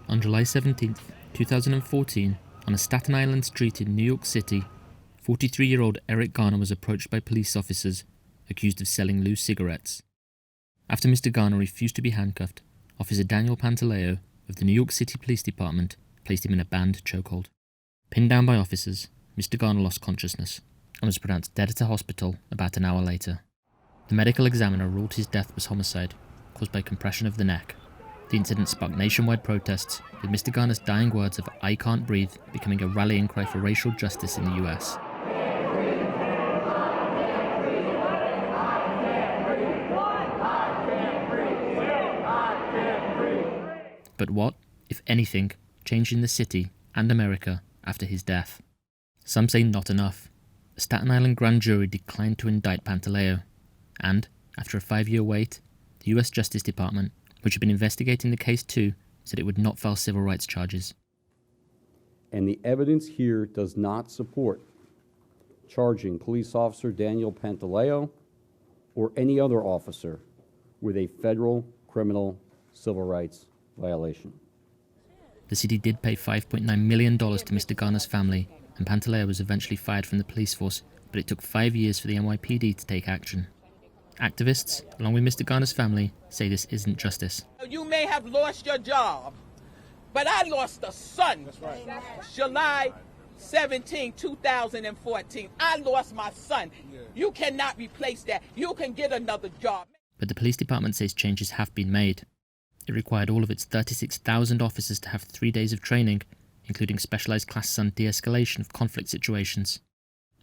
On July 17, 2014, on a Staten Island street in New York City, 43-year-old Eric Garner was approached by police officers accused of selling loose cigarettes. After Mr. Garner refused to be handcuffed, Officer Daniel Pantaleo of the New York City Police Department placed him in a banned chokehold. Pinned down by officers, Mr. Garner lost consciousness and was pronounced dead at a hospital about an hour later. The medical examiner ruled his death was homicide, caused by compression of the neck. The incident sparked nationwide protests, with Mr. Garner's dying words of "I can't breathe" becoming a rallying cry for racial justice in the US. But what, if anything, changed in the city and America after his death? Some say not enough. A Staten Island grand jury declined to indict Pantaleo, and, after a 5-year wait, the US Justice Department, which had been investigating the case too, said it would not file civil rights charges. And the evidence here does not support charging police officer Daniel Pantaleo or any other officer with a federal criminal civil rights violation. The city did pay $5.9 million to Mr. Garner's family, and Pantaleo was eventually fired from the police force, but it took 5 years for the NYPD to take action. Activists, along with Mr. Garner's family, say this isn't justice. You may have lost your job, but I lost a son. That's right. July 17, 2014. I lost my son. Yeah. You cannot replace that. You can get another job. But the police department says changes have been made. It required all of its 36,000 officers to have 3 days of training, including specialized classes on de-escalation of conflict situations.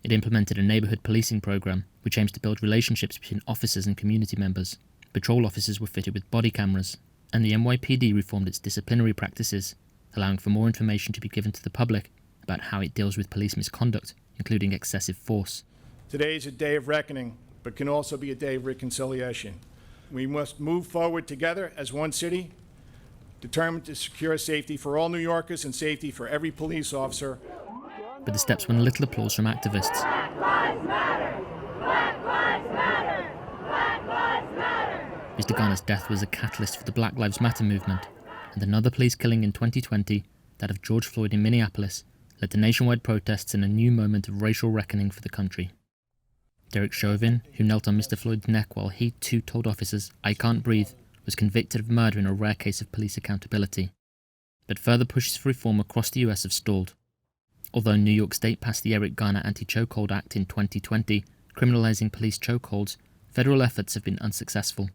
It implemented a neighborhood policing program, which aims to build relationships between officers and community members. Patrol officers were fitted with body cameras, and the NYPD reformed its disciplinary practices, allowing for more information to be given to the public about how it deals with police misconduct, including excessive force. Today is a day of reckoning, but can also be a day of reconciliation. We must move forward together as one city, determined to secure safety for all New Yorkers and safety for every police officer. But the steps won little applause from activists. Black Lives Matter! Black Lives Matter! Black Lives Matter! Mr. Garner's death was a catalyst for the Black Lives Matter movement, and another police killing in 2020, that of George Floyd in Minneapolis, led to nationwide protests and a new moment of racial reckoning for the country. Derek Chauvin, who knelt on Mr. Floyd's neck while he too told officers, "I can't breathe," was convicted of murder in a rare case of police accountability. But further pushes for reform across the US have stalled. Although New York State passed the Eric Garner Anti-Chokehold Act in 2020, criminalizing police chokeholds, federal efforts have been unsuccessful.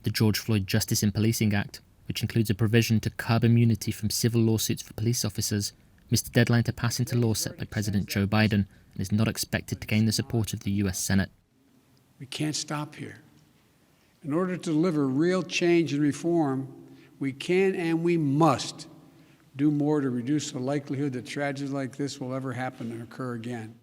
The George Floyd Justice in Policing Act, which includes a provision to curb immunity from civil lawsuits for police officers, missed the deadline to pass into law set by President Joe Biden and is not expected to gain the support of the US Senate. We can't stop here. In order to deliver real change and reform, we can and we must do more to reduce the likelihood that tragedies like this will ever happen and occur again.